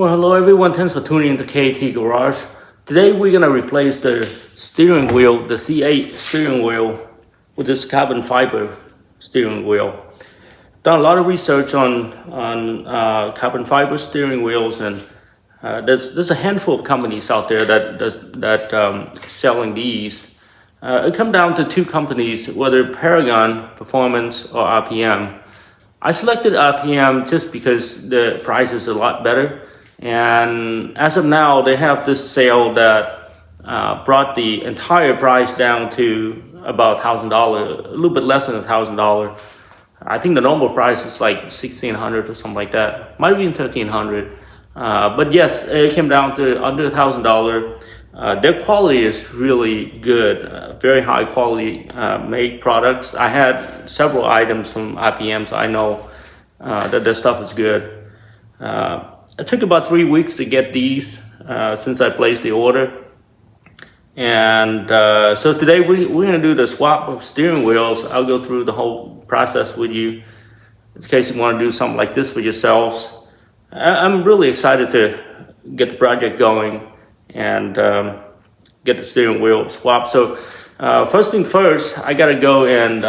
Well, hello everyone, thanks for tuning into KT Garage. Today we're going to replace the steering wheel, the C8 steering wheel, with this carbon fiber steering wheel. Done a lot of research on carbon fiber steering wheels, and there's a handful of companies out there that selling these. It comes down to two companies, whether Paragon Performance or RPM. I selected RPM just because the price is a lot better. And as of now, they have this sale that brought the entire price down to about $1,000, a little bit less than $1,000. I think the normal price is like $1,600 or something like that. Might be $1,300. But yes, it came down to under $1,000. Their quality is really good, very high quality made products. I had several items from RPM, so I know that their stuff is good. It took about 3 weeks to get these since I placed the order. And so today we're going to do the swap of steering wheels. I'll go through the whole process with you in case you want to do something like this for yourselves. I'm really excited to get the project going and get the steering wheel swapped. So first thing first, I got to go and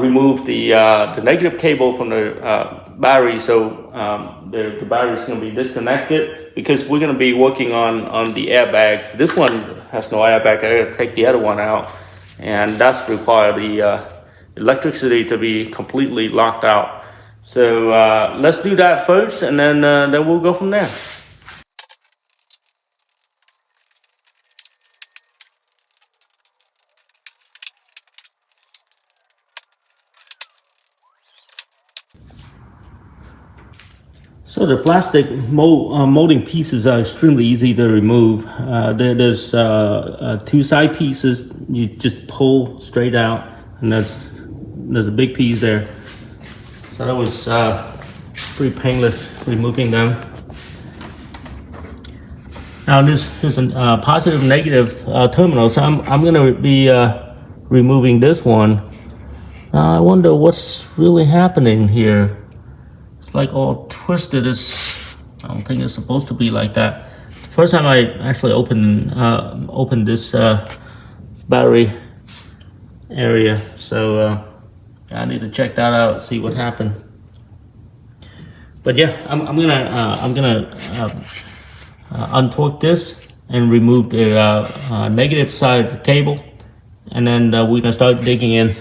remove the negative cable from the battery. So the battery is going to be disconnected because we're going to be working on the airbag. This one has no airbag. I got to take the other one out, and that's require the electricity to be completely locked out. So let's do that first, and then we'll go from there. So the plastic molding pieces are extremely easy to remove. There's two side pieces. You just pull straight out, and there's a big piece there. So that was pretty painless removing them. Now this is a positive negative terminal, so I'm gonna be removing this one. I wonder what's really happening here. It's like all twisted. I don't think it's supposed to be like that. First time I actually opened this battery area, so I need to check that out, see what happened. But yeah, I'm gonna untorque this and remove the negative side cable, and then we're gonna start digging in.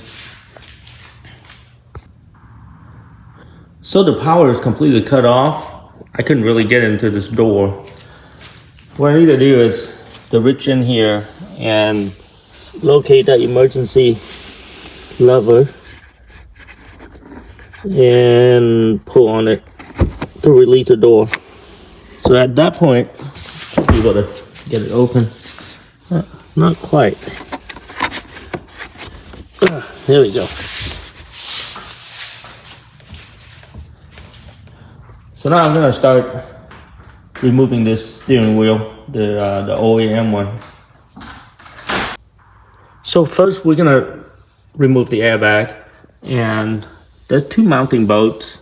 So the power is completely cut off. I couldn't really get into this door. What I need to do is to reach in here and locate that emergency lever and pull on it to release the door. So at that point, I'll be able to get it open. Not quite. There we go. So now I'm gonna start removing this steering wheel, the OEM one. So first we're gonna remove the airbag, and there's two mounting bolts,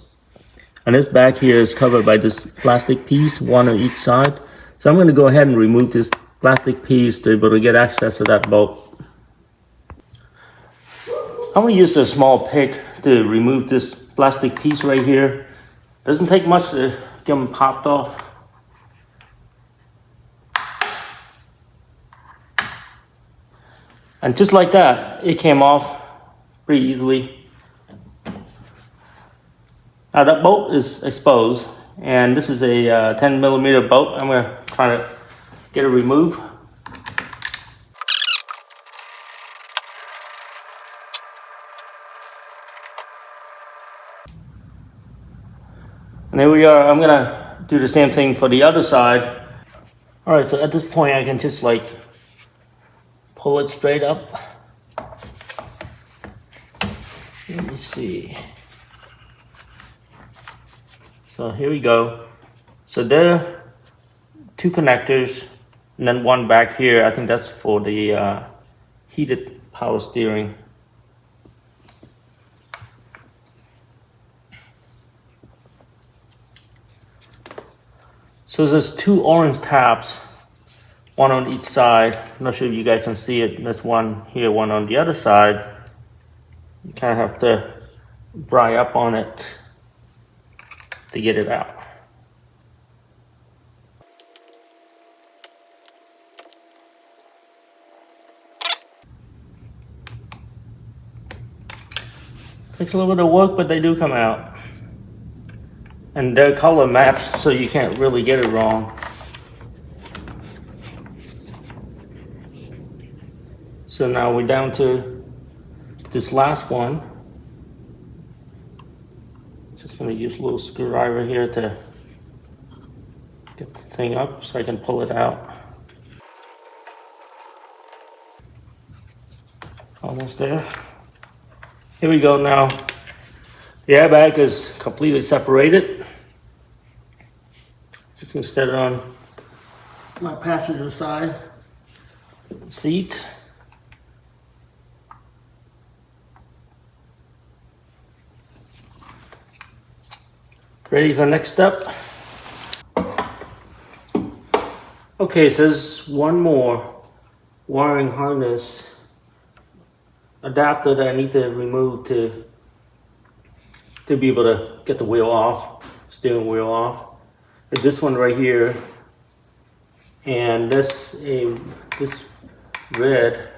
and this back here is covered by this plastic piece, one on each side. So I'm gonna go ahead and remove this plastic piece to be able to get access to that bolt. I'm gonna use a small pick to remove this plastic piece right here. Doesn't take much to get them popped off. And just like that, it came off pretty easily. Now that bolt is exposed, and this is a 10 millimeter bolt. I'm gonna try to get it removed. And there we are. I'm gonna do the same thing for the other side. All right, so at this point I can just like pull it straight up. Let me see. So here we go. So there are two connectors, and then one back here. I think that's for the heated power steering. So there's two orange tabs, one on each side. I'm not sure if you guys can see it. There's one here, one on the other side. You kind of have to pry up on it to get it out. Takes a little bit of work, but they do come out. And they're color matched, so you can't really get it wrong. So now we're down to this last one. Just gonna use a little screwdriver here to get the thing up so I can pull it out. Almost there. Here we go now. The airbag is completely separated. Just gonna set it on my passenger side seat. Ready for the next step? Okay, so there's one more wiring harness adapter that I need to remove to be able to get the wheel off, steering wheel off. There's this one right here, and this red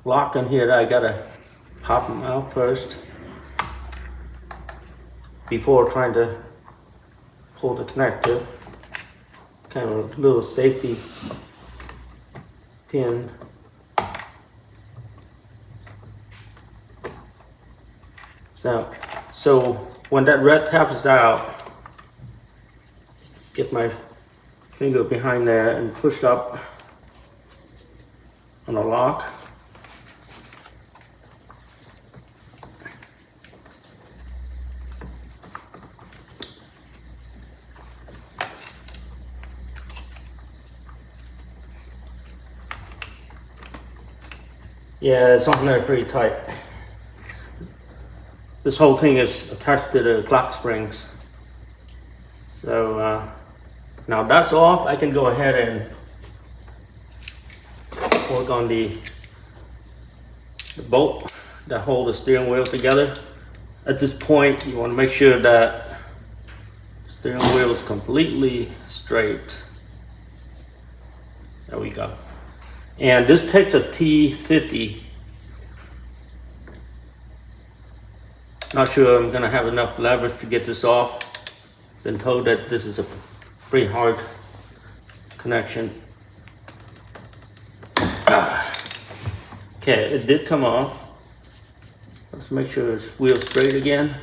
lock in here that I gotta pop them out first before trying to pull the connector. Kind of a little safety pin. So when that red taps out, get my finger behind there and push up on the lock. Yeah, it's on there pretty tight. This whole thing is attached to the clock springs. So now that's off, I can go ahead and work on the bolt that hold the steering wheel together. At this point, you want to make sure that the steering wheel is completely straight. There we go. And this takes a T50. Not sure I'm gonna have enough leverage to get this off. Been told that this is a pretty hard connection. Okay, it did come off. Let's make sure it's wheel straight again.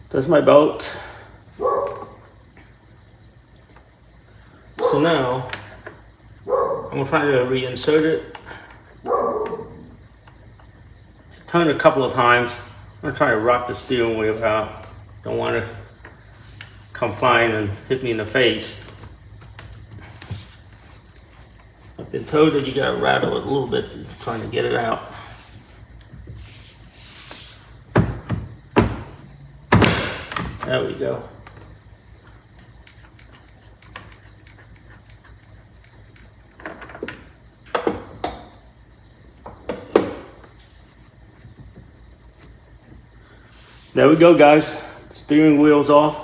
That's my bolt. So now, I'm gonna try to reinsert it. Just turn it a couple of times. I'm gonna try to rock the steering wheel out. Don't want to come flying and hit me in the face. I've been told that you gotta rattle it a little bit trying to get it out. There we go. There we go, guys. Steering wheel's off.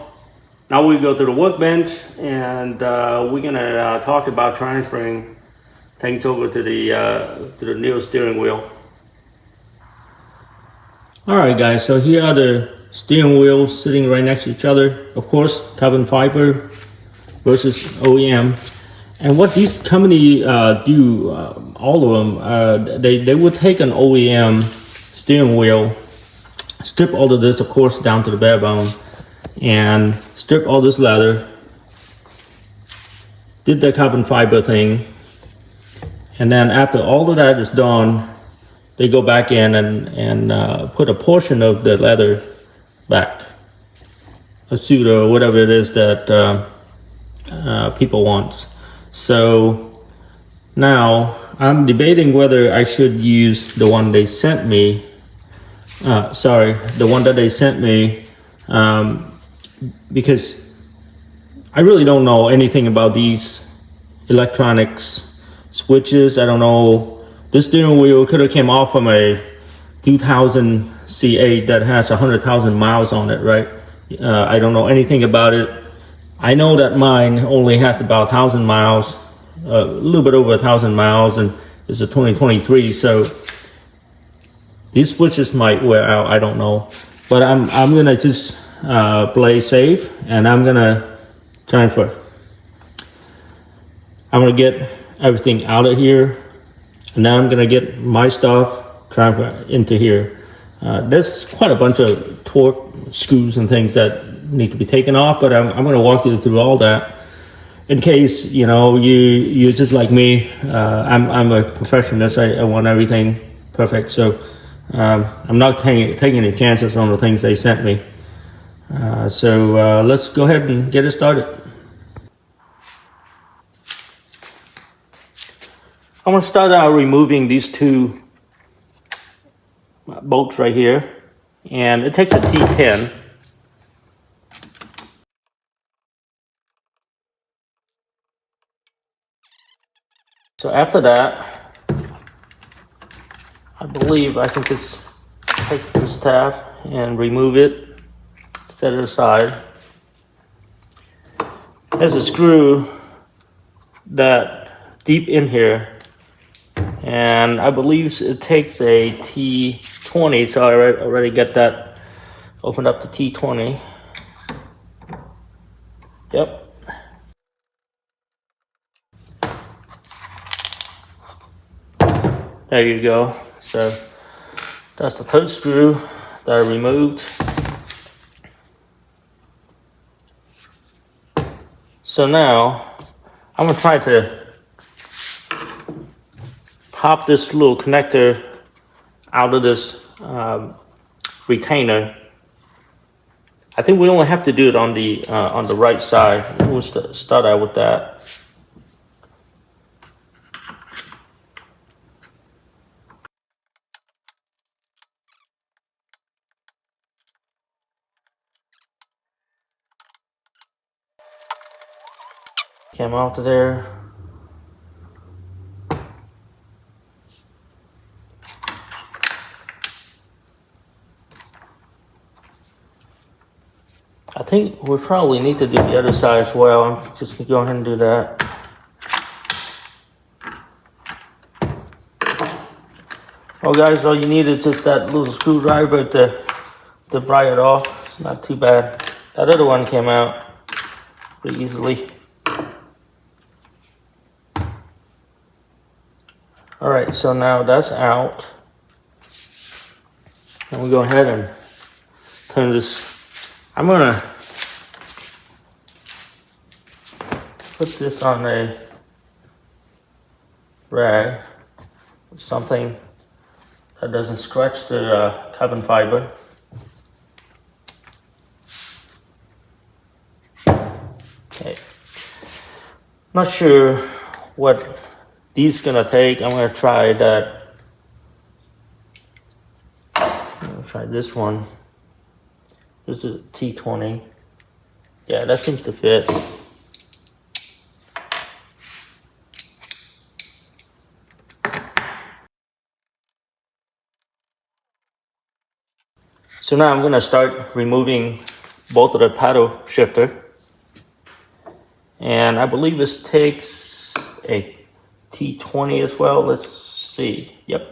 Now we go to the workbench, and we're gonna talk about transferring things over to the new steering wheel. All right, guys. So here are the steering wheels sitting right next to each other. Of course, carbon fiber versus OEM. And what these company do, all of them, they would take an OEM steering wheel, strip all of this, of course, down to the bare bone, and strip all this leather, did the carbon fiber thing, and then after all of that is done, they go back in and put a portion of the leather back, a suit or whatever it is that people want. So now I'm debating whether I should use the one they sent me. The one that they sent me, because I really don't know anything about these electronics switches. I don't know. This steering wheel could have came off from a 2000 C8 that has 100,000 miles on it, right? I don't know anything about it. I know that mine only has about 1,000 miles, a little bit over 1,000 miles, and it's a 2023. So these switches might wear out. I don't know, but I'm gonna just play safe, and I'm gonna transfer. I'm gonna get everything out of here, and then I'm gonna get my stuff transfer into here. There's quite a bunch of torque screws and things that need to be taken off, but I'm gonna walk you through all that in case you're just like me. I'm a perfectionist. I want everything perfect, so I'm not taking any chances on the things they sent me. So let's go ahead and get it started. I'm gonna start out removing these two bolts right here, and it takes a T10. So after that, I believe I can just take this tab and remove it, set it aside. There's a screw that deep in here, and I believe it takes a T20, so I already get that opened up to T20. Yep. There you go. So that's the toe screw that I removed. So now I'm gonna try to pop this little connector out of this retainer. I think we only have to do it on the right side. We'll start out with that. Came out of there. I think we probably need to do the other side as well. I'm just gonna go ahead and do that. Well guys, all you need is just that little screwdriver to pry it off. It's not too bad. That other one came out pretty easily. All right, so now that's out. And we go ahead and turn this. I'm gonna put this on a rag, something that doesn't scratch the carbon fiber. Okay. Not sure what these gonna take. I'm gonna try that. I'm gonna try this one. This is a T20. Yeah, that seems to fit. So now I'm gonna start removing both of the paddle shifter. And I believe this takes a T20 as well. Let's see. Yep.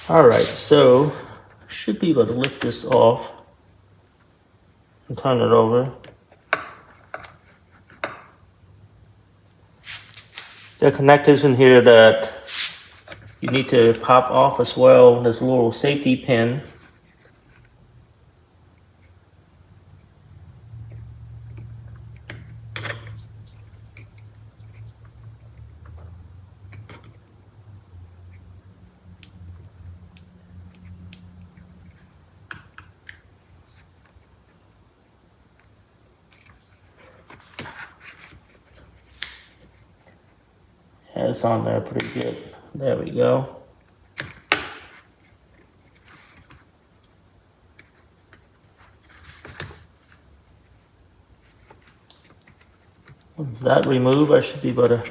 All right, so should be able to lift this off and turn it over. There are connectors in here that you need to pop off as well. There's a little safety pin. it's on there pretty good. There we go. With that removed, I should be able to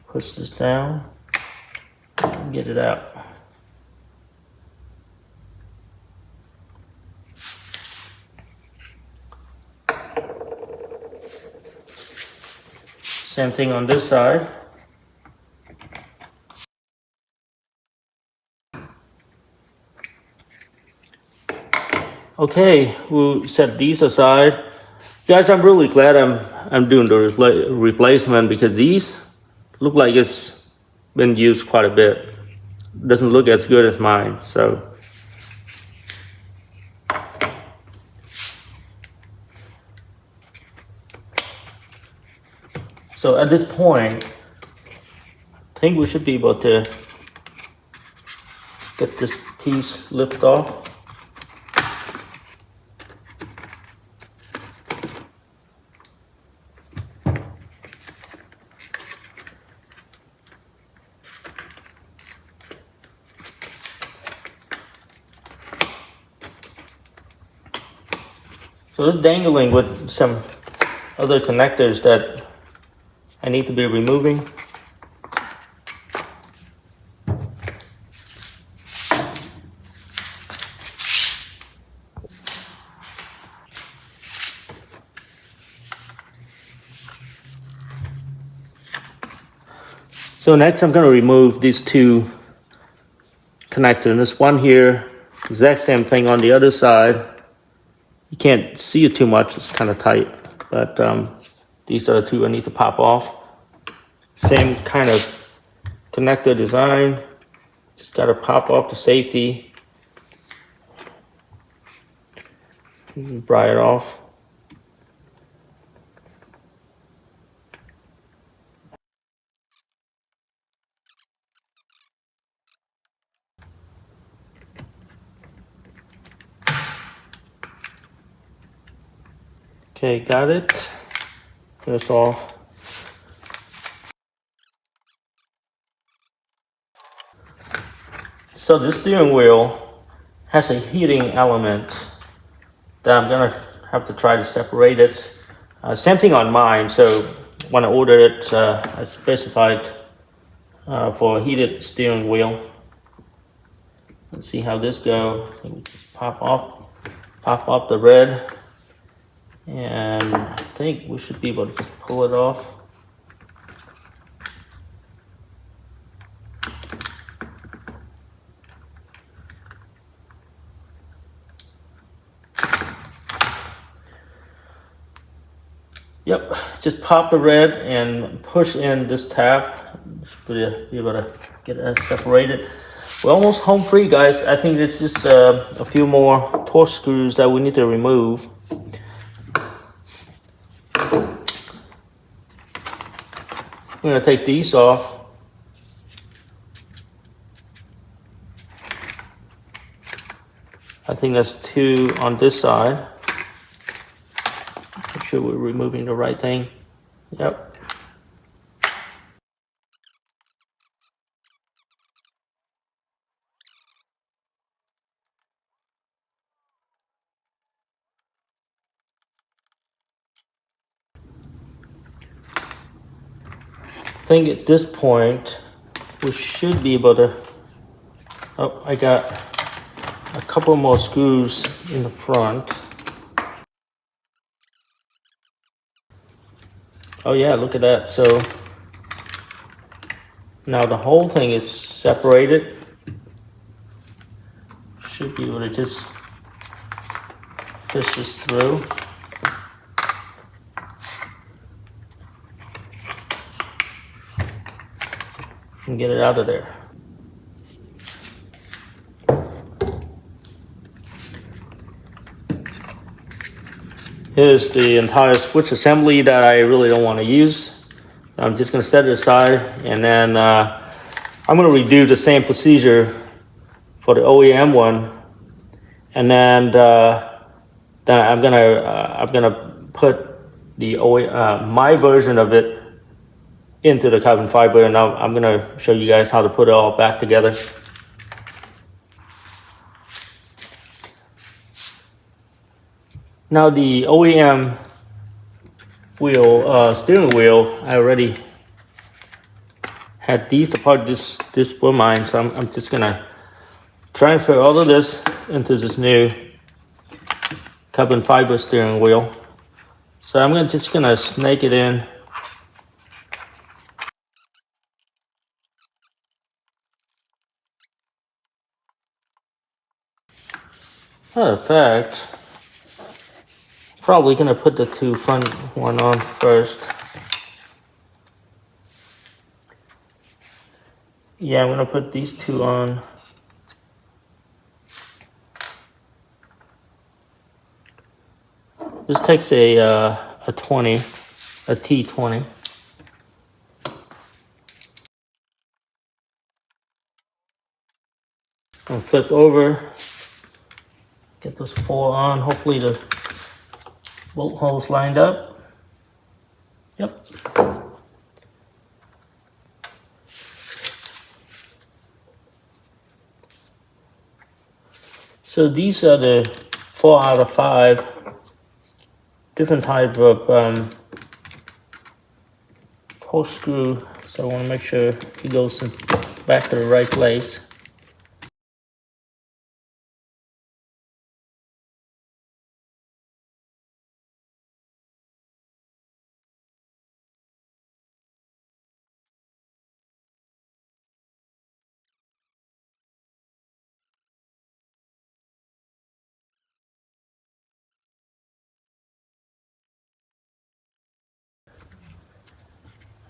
push this down and get it out. Same thing on this side. Okay, we'll set these aside. Guys, I'm really glad I'm doing the replacement because these look like it's been used quite a bit. Doesn't look as good as mine, so. So at this point, I think we should be able to get this piece lifted off. So it's dangling with some other connectors that I need to be removing. So next I'm going to remove these two connectors. This one here, exact same thing on the other side. You can't see it too much, it's kind of tight, but these are the two I need to pop off. Same kind of connector design, just got to pop off the safety, pry it off. Okay, got it. That's all. So this steering wheel has a heating element that I'm gonna have to try to separate it. Same thing on mine. So when I ordered it, I specified for a heated steering wheel. Let's see how this goes. Just pop off the red. And I think we should be able to just pull it off. Yep, just pop the red and push in this tab. Should be able to get it separated. We're almost home free, guys. I think there's just a few more torque screws that we need to remove. I'm going to take these off. I think that's two on this side. Make sure we're removing the right thing. Yep. I think at this point we should be able to. Oh, I got a couple more screws in the front. Oh yeah, look at that. So now the whole thing is separated. Should be able to just push this through. And get it out of there. Here's the entire switch assembly that I really don't want to use. I'm just going to set it aside, and then I'm going to redo the same procedure for the OEM one, and then I'm gonna put my version of it into the carbon fiber, and now I'm gonna show you guys how to put it all back together. Now the OEM wheel, steering wheel, I already had these apart. This were mine, so I'm just gonna transfer all of this into this new carbon fiber steering wheel. So I'm just gonna snake it in. Matter of fact, probably gonna put the two front one on first. Yeah, I'm gonna put these two on. This takes a 20, a T20. And flip over, get those four on. Hopefully the bolt holes lined up. Yep. So these are the 4 out of 5 different type of hole screw. So I want to make sure it goes back to the right place.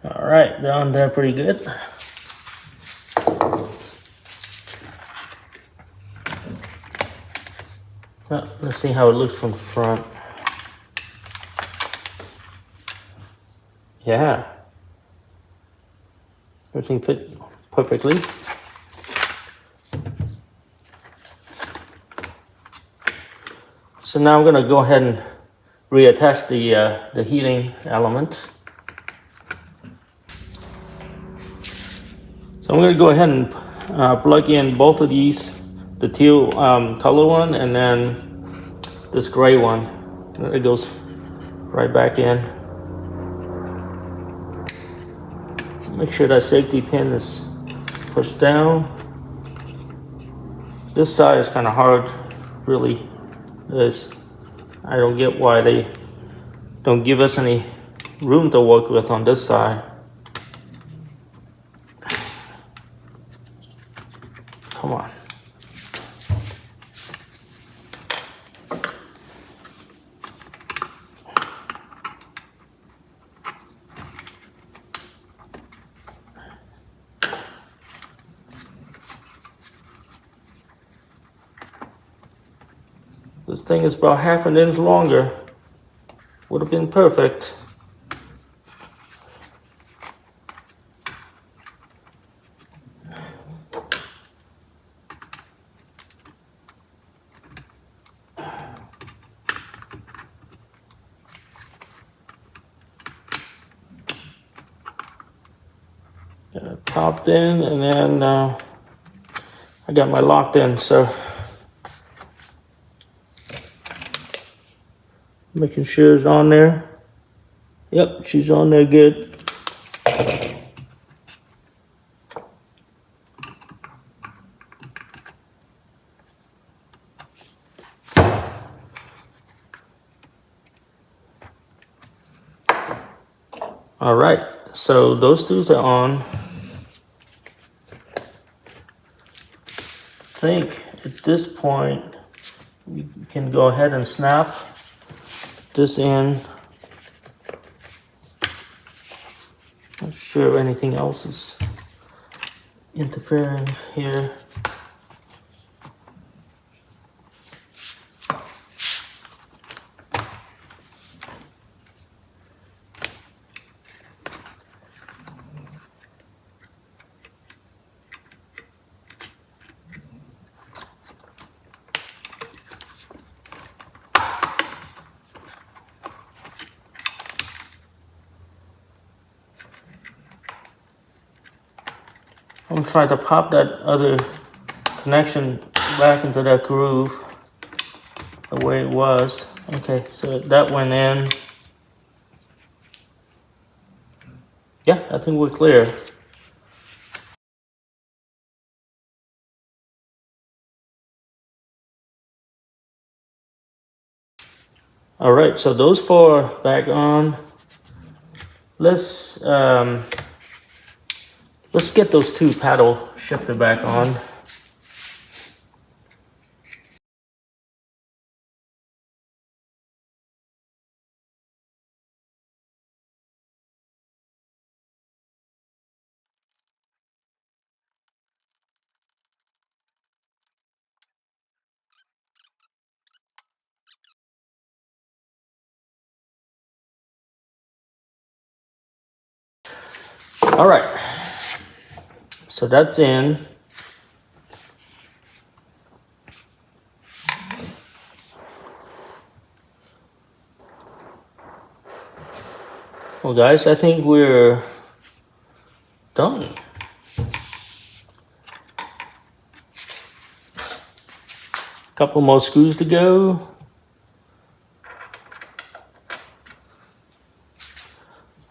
All right, they're on there pretty good. Well, let's see how it looks from the front. Yeah, everything fit perfectly. So now I'm gonna go ahead and reattach the heating element. So I'm going to go ahead and plug in both of these, the teal color one and then this gray one. It goes right back in. Make sure that safety pin is pushed down. This side is kind of hard, really. I don't get why they don't give us any room to work with on this side. Come on. This thing is about half an inch longer. Would have been perfect. Got it popped in, and then I got my locked in, so making sure it's on there. Yep, she's on there good. All right, so those two are on. I think at this point we can go ahead and snap this in. Not sure anything else is interfering here. I'm trying to pop that other connection back into that groove the way it was. Okay, so that went in. Yeah, I think we're clear. All right, so those four back on. Let's get those two paddle shifter back on. All right, so that's in. Well, guys, I think we're done. Couple more screws to go.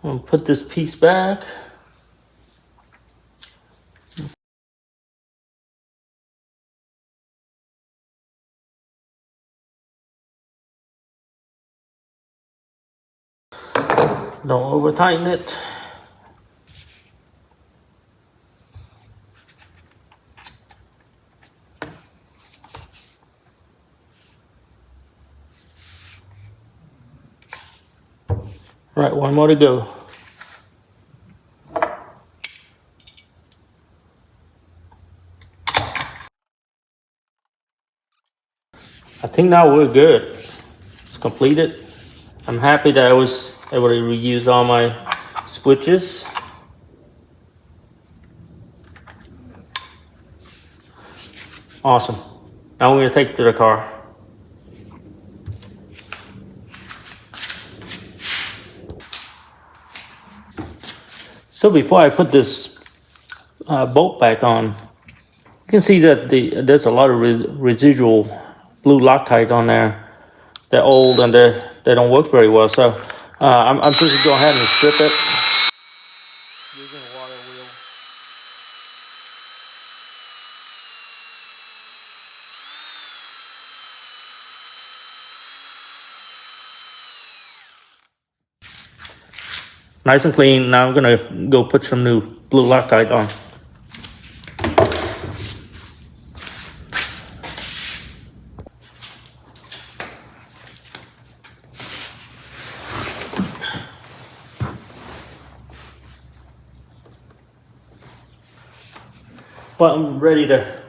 I'll put this piece back. Don't over tighten it. All right, one more to go. I think now we're good. It's completed. I'm happy that I was able to reuse all my switches. Awesome. Now we're gonna take it to the car. So before I put this bolt back on, you can see that there's a lot of residual blue Loctite on there. They're old and they don't work very well. So I'm just gonna go ahead and strip it. Using a water wheel. Nice and clean. Now I'm gonna go put some new blue Loctite on. Well, I'm ready to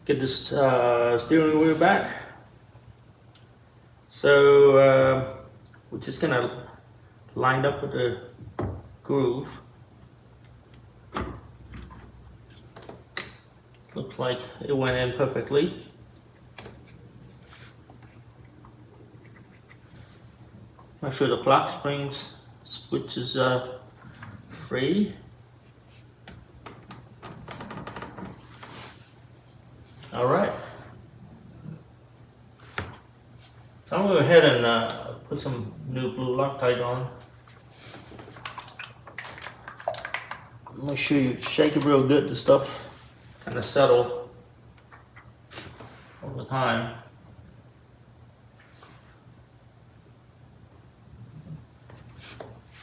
get this steering wheel back. So we're just gonna line up with the groove. Looks like it went in perfectly. Make sure the clock springs switch is free. All right. So I'm going to go ahead and put some new blue Loctite on. Make sure you shake it real good. The stuff kind of settle over time.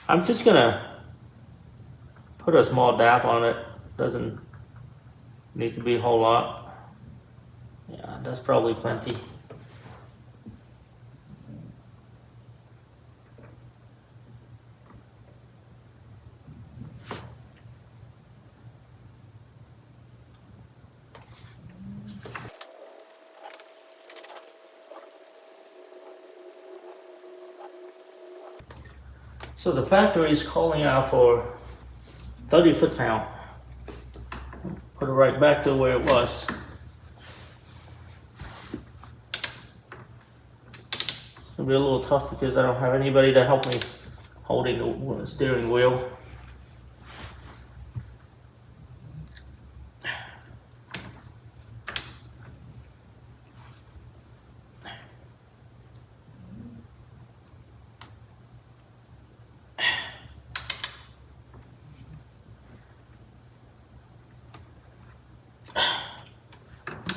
I'm just gonna put a small dab on it. Doesn't need to be a whole lot. Yeah, that's probably plenty. So the factory is calling out for 30 foot-pound. Put it right back to where it was. It'll be a little tough because I don't have anybody to help me holding the steering wheel.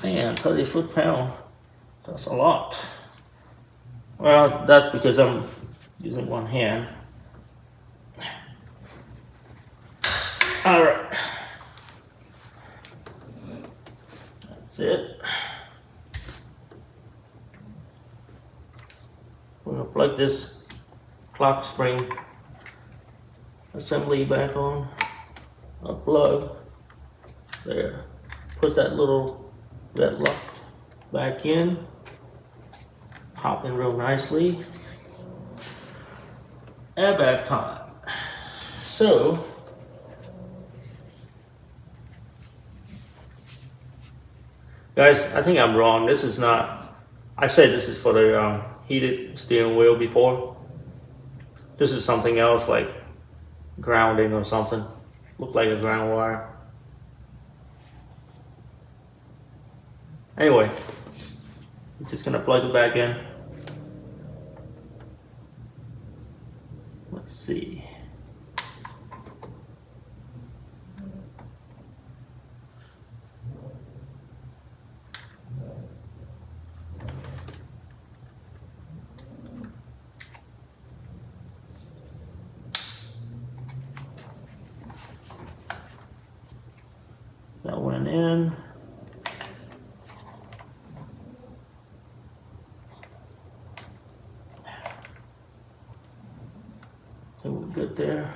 Man, 30 foot-pound. That's a lot. Well, that's because I'm using one hand. All right. That's it. We're gonna plug this clock spring assembly back on. A plug. There. Push that little red lock back in. Pop in real nicely. Airbag time. So, guys, I think I'm wrong. This is not, I said this is for the heated steering wheel before. This is something else, like grounding or something. Look like a ground wire. Anyway, I'm just gonna plug it back in. Let's see. That went in. So we're good there.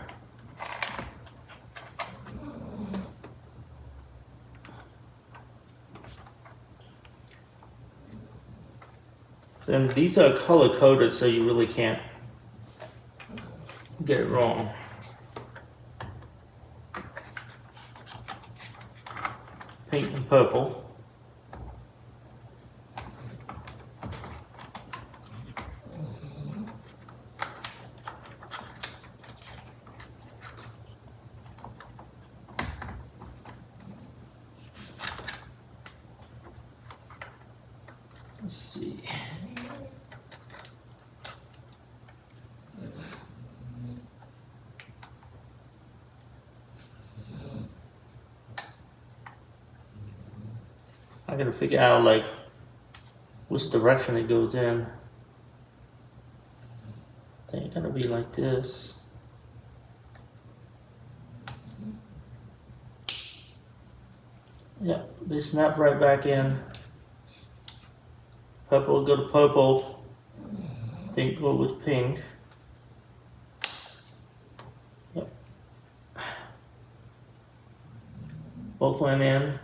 Then these are color coded, so you really can't get it wrong. Pink and purple. Let's see. I gotta figure out like which direction it goes in. I think it's gonna be like this. Yeah, they snap right back in. Purple will go to purple. Pink go with pink. Yep. Both went in.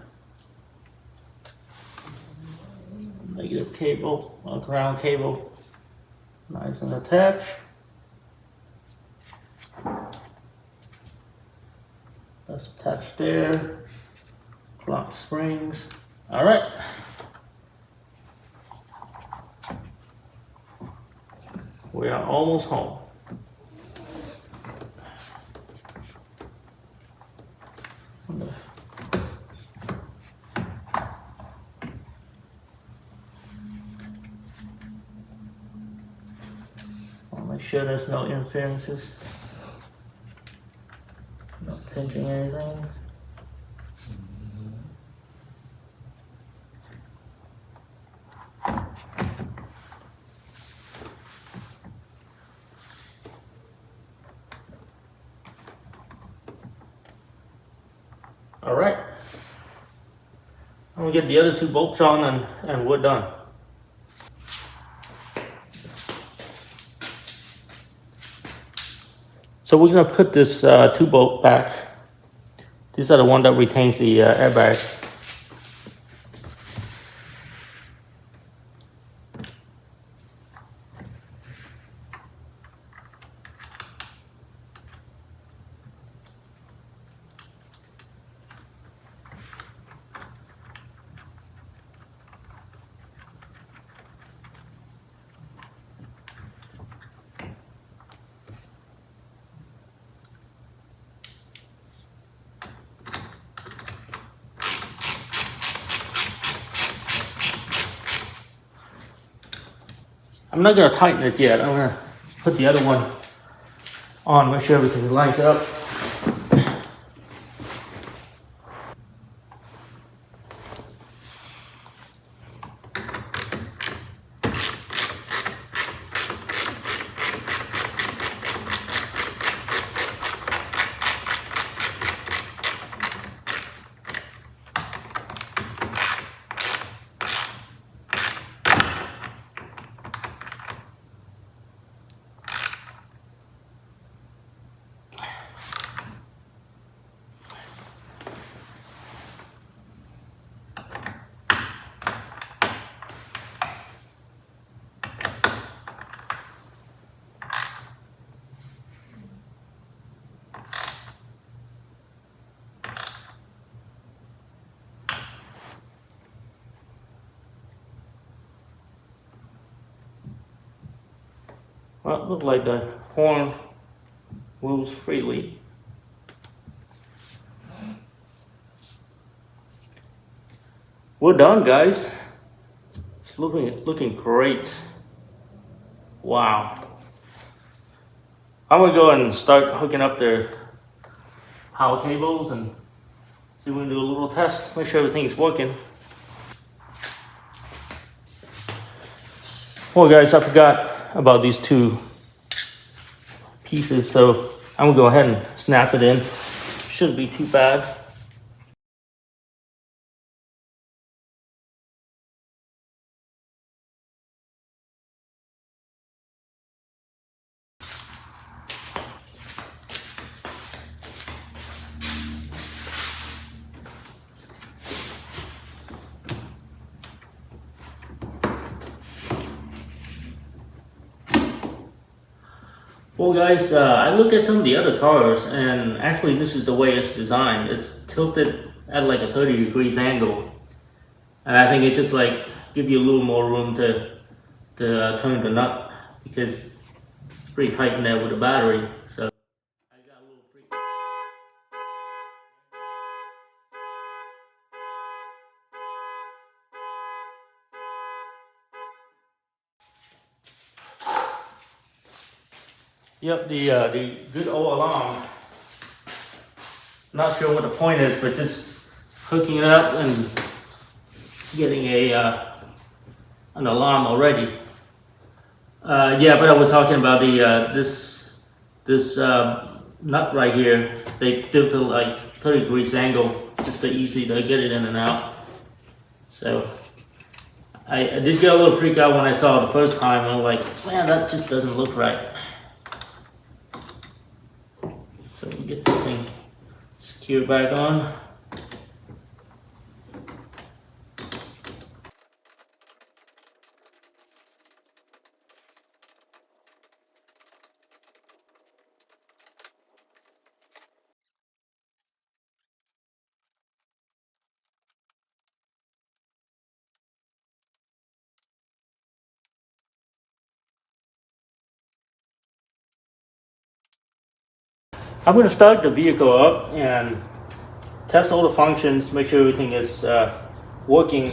Negative cable, ground cable, nice and attached. That's attached there. Clock springs. All right. We are almost home. I'll make sure there's no interferences. Not pinching anything. All right, I'm gonna get the other two bolts on and we're done. So we're gonna put this two bolt back. These are the one that retains the airbag. I'm not gonna tighten it yet. I'm gonna put the other one on, make sure everything lines up. Well, it looked like the horn moves freely. We're done, guys. It's looking great. Wow. I'm gonna go and start hooking up the power cables and see if we can do a little test. Make sure everything is working. Well, guys, I forgot about these two pieces, so I'm gonna go ahead and snap it in. Shouldn't be too bad. Well, guys, I look at some of the other cars, and actually this is the way it's designed. It's tilted at like a 30 degrees angle. And I think it just like give you a little more room to turn the nut, because it's pretty tight in there with the battery. So I got a little free. Yep, the good old alarm. Not sure what the point is, but just hooking it up and getting an alarm already. Yeah, but I was talking about the this nut right here. They do to like 30 degrees angle, just to easy to get it in and out. So I did get a little freaked out when I saw it the first time. I'm like, man, that just doesn't look right. So we get this thing secured back on. I'm going to start the vehicle up and test all the functions, make sure everything is working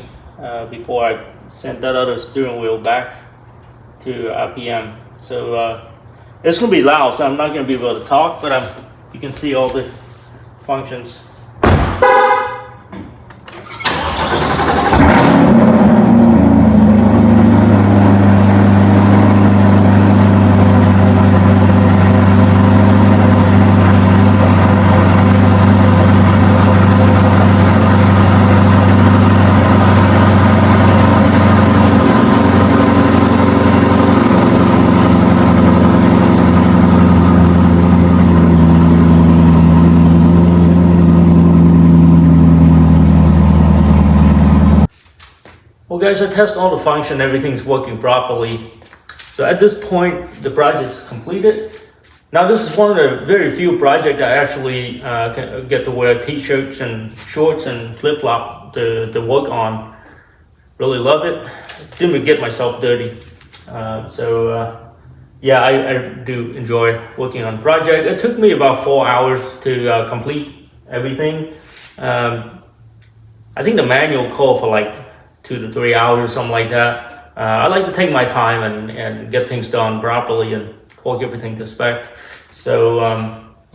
before I send that other steering wheel back to RPM. So it's going to be loud, so I'm not going to be able to talk, but you can see all the functions. Well, guys, I test all the function, everything's working properly. So at this point, the project is completed. Now, this is one of the very few projects I actually get to wear t-shirts and shorts and flip-flop to work on. Really love it. Didn't get myself dirty. Yeah, I do enjoy working on the project. It took me about 4 hours to complete everything. I think the manual called for like 2 to 3 hours, something like that. I like to take my time and get things done properly and work everything to spec. So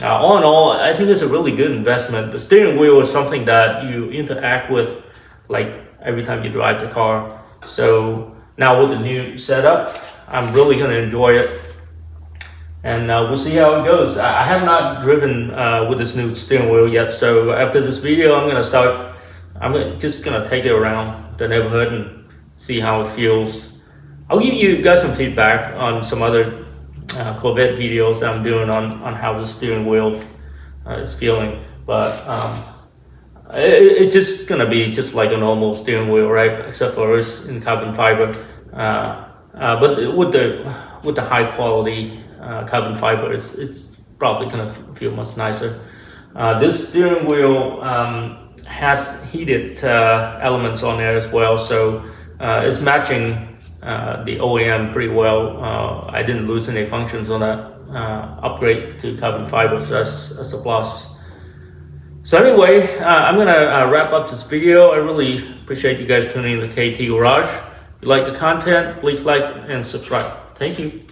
all in all, I think it's a really good investment. The steering wheel is something that you interact with like every time you drive the car. So now with the new setup, I'm really going to enjoy it. And we'll see how it goes. I have not driven with this new steering wheel yet. So after this video, I'm just gonna take it around the neighborhood and see how it feels. I'll give you guys some feedback on some other Corvette videos that I'm doing on how the steering wheel is feeling. But it's just gonna be just like a normal steering wheel, right? Except for it's in carbon fiber. But with the high quality carbon fiber, it's probably gonna feel much nicer. This steering wheel has heated elements on there as well, so it's matching the OEM pretty well. I didn't lose any functions on that upgrade to carbon fiber, so that's a plus. So anyway, I'm gonna wrap up this video. I really appreciate you guys tuning in to KT Garage. If you like the content, please like and subscribe. Thank you.